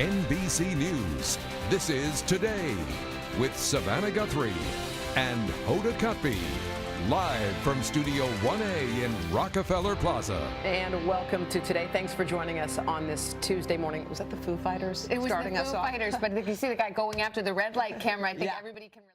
NBC News. This is Today with Savannah Guthrie and Hoda Kotb, live from Studio 1A in Rockefeller Plaza. And welcome to Today. Thanks for joining us on this Tuesday morning. Was that the Foo Fighters? It was starting the Foo Fighters, but if you see the guy going after the red light camera, I think everybody can relate.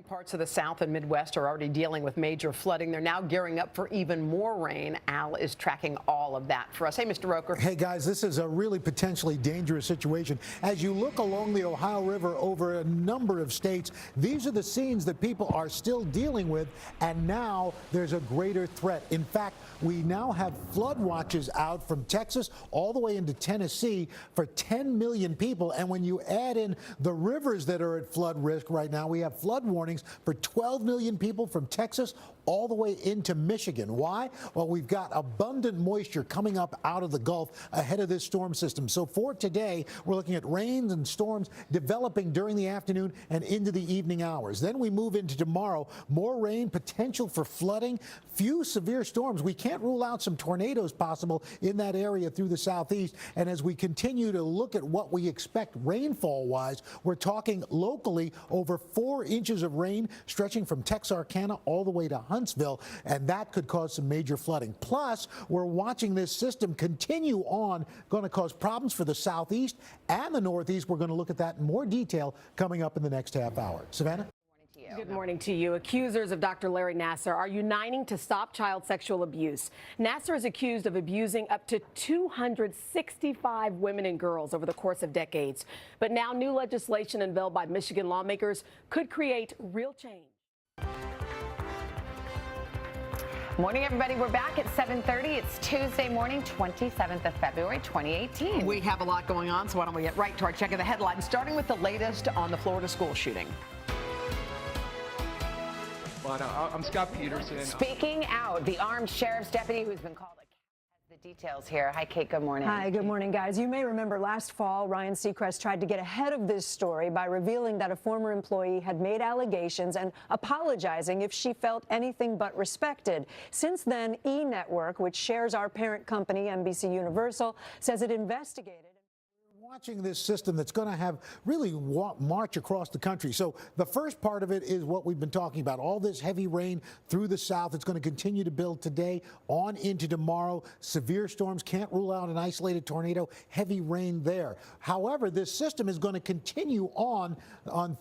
Parts of the South and Midwest are already dealing with major flooding. They're now gearing up for even more rain. Al is tracking all of that for us. Hey, Mr. Roker. Hey, guys, this is a really potentially dangerous situation. As you look along the Ohio River over a number of states, these are the scenes that people are still dealing with, and now there's a greater threat. In fact, we now have flood watches out from Texas all the way into Tennessee for 10 million people. And when you add in the rivers that are at flood risk right now, we have flood warnings for 12 million people from Texas all the way into Michigan. Why? Well, we've got abundant moisture coming up out of the Gulf ahead of this storm system. So for today, we're looking at rains and storms developing during the afternoon and into the evening hours. Then we move into tomorrow. More rain, potential for flooding, few severe storms. We can't rule out some tornadoes possible in that area through the southeast. And as we continue to look at what we expect rainfall-wise, we're talking locally over 4 inches of rain stretching from Texarkana all the way to Huntsville, and that could cause some major flooding. Plus, we're watching this system continue on, going to cause problems for the southeast and the northeast. We're going to look at that in more detail coming up in the next half hour. Savannah? Good morning to you. Accusers of Dr. Larry Nassar are uniting to stop child sexual abuse. Nassar is accused of abusing up to 265 women and girls over the course of decades. But now new legislation unveiled by Michigan lawmakers could create real change. Morning, everybody. We're back at 7:30. It's Tuesday morning, 27th of February, 2018. We have a lot going on, so why don't we get right to our check of the headlines, starting with the latest on the Florida school shooting. But I'm Scott Peterson. Speaking out, the armed sheriff's deputy who's been called a has the details here. Hi, Kate. Good morning. Hi, good morning, guys. You may remember last fall, Ryan Seacrest tried to get ahead of this story by revealing that a former employee had made allegations and apologizing if she felt anything but respected. Since then, E! Network, which shares our parent company, NBC Universal, says it investigated. Watching this system that's going to have really march across the country. So the first part of it is what we've been talking about. All this heavy rain through the south. It's going to continue to build today on into tomorrow. Severe storms, can't rule out an isolated tornado. Heavy rain there. However, this system is going to continue on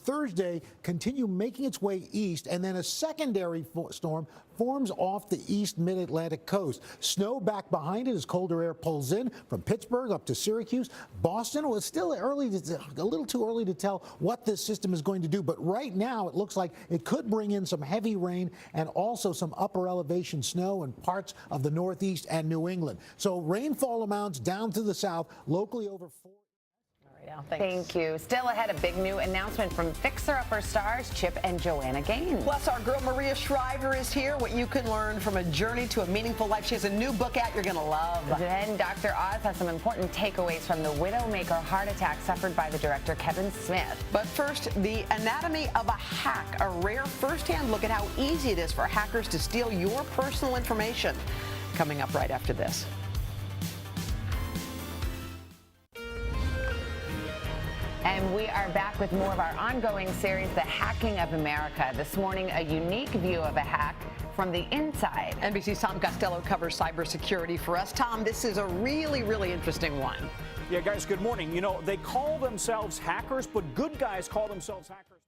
Thursday, continue making its way east, and then a secondary storm forms off the east mid-Atlantic coast. Snow back behind it as colder air pulls in from Pittsburgh up to Syracuse. Boston, well, it's still early, a little too early to tell what this system is going to do, but right now it looks like it could bring in some heavy rain and also some upper elevation snow in parts of the Northeast and New England. So rainfall amounts down to the south, locally over 4. Thank you. Still ahead, a big new announcement from Fixer Upper stars Chip and Joanna Gaines. Plus, our girl Maria Shriver is here. What you can learn from a journey to a meaningful life. She has a new book out you're going to love. Then Dr. Oz has some important takeaways from the Widowmaker heart attack suffered by the director Kevin Smith. But first, the anatomy of a hack, a rare first-hand look at how easy it is for hackers to steal your personal information. Coming up right after this. And we are back with more of our ongoing series, The Hacking of America. This morning, a unique view of a hack from the inside. NBC's Tom Costello covers cybersecurity for us. Tom, this is a really, really interesting one. Yeah, guys, good morning. You know, they call themselves hackers, but good guys call themselves hackers.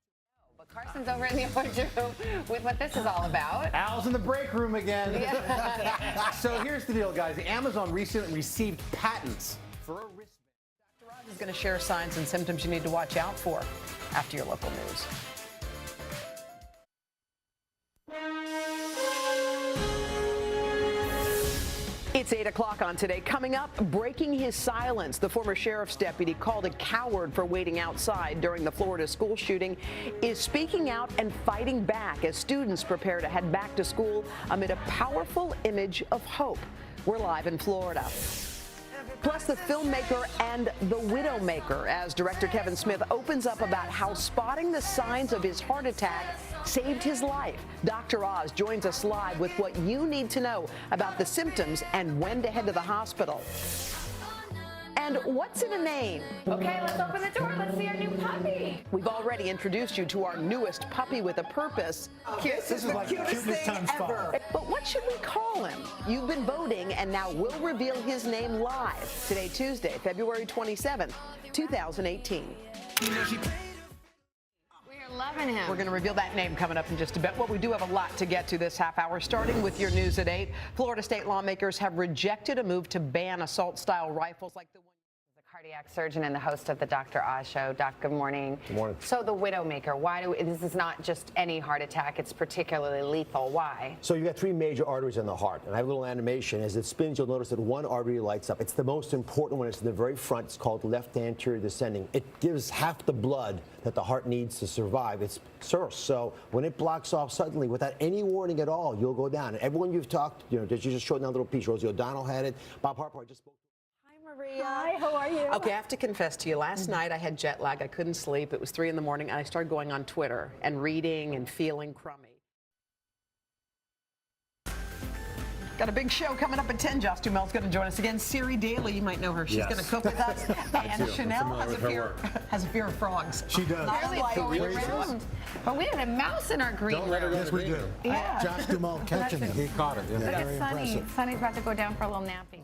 But Carson's over in the other room with what this is all about. Al's in the break room again. Yeah. So here's the deal, guys. Amazon recently received patents for a wristband. Is going to share signs and symptoms you need to watch out for after your local news. It's 8 o'clock on Today. Coming up, breaking his silence. The former sheriff's deputy, called a coward for waiting outside during the Florida school shooting, is speaking out and fighting back as students prepare to head back to school amid a powerful image of hope. We're live in Florida. Plus, the filmmaker and the Widowmaker, as director Kevin Smith opens up about how spotting the signs of his heart attack saved his life. Dr. Oz joins us live with what you need to know about the symptoms and when to head to the hospital. And what's in a name? Okay, let's open the door. Let's see our new puppy. We've already introduced you to our newest puppy with a purpose. This is like cutest times five. But what should we call him? You've been voting, and now we'll reveal his name live. Today, Tuesday, February 27th, 2018. We're loving him. We're going to reveal that name coming up in just a bit. Well, we do have a lot to get to this half hour, starting with your news at 8. Florida state lawmakers have rejected a move to ban assault-style rifles like the one. Cardiac surgeon and the host of the Dr. Oz Show. Doc, good morning. Good morning. So the Widowmaker, this is not just any heart attack, it's particularly lethal. Why? So you got three major arteries in the heart, and I have a little animation. As it spins, you'll notice that one artery lights up. It's the most important one. It's in the very front. It's called left anterior descending. It gives half the blood that the heart needs to survive. It's source. So when it blocks off suddenly, without any warning at all, you'll go down. And everyone you've talked, you just showed that little piece. Rosie O'Donnell had it. Bob Harper, I just spoke. Maria. Hi, how are you? Okay, I have to confess to you, last night I had jet lag. I couldn't sleep. It was 3 in the morning, and I started going on Twitter and reading and feeling crummy. Got a big show coming up at 10. Joss Duhamel's going to join us again. Siri Daly, you might know her. She's going to cook with us. And Chanel has a fear of frogs. She does. Really going around. But we had a mouse in our green room. Yes, we do. Yeah. Joss Duhamel catching him. He caught it. Look Very at Sunny. impressive. Sunny's about to go down for a little napping.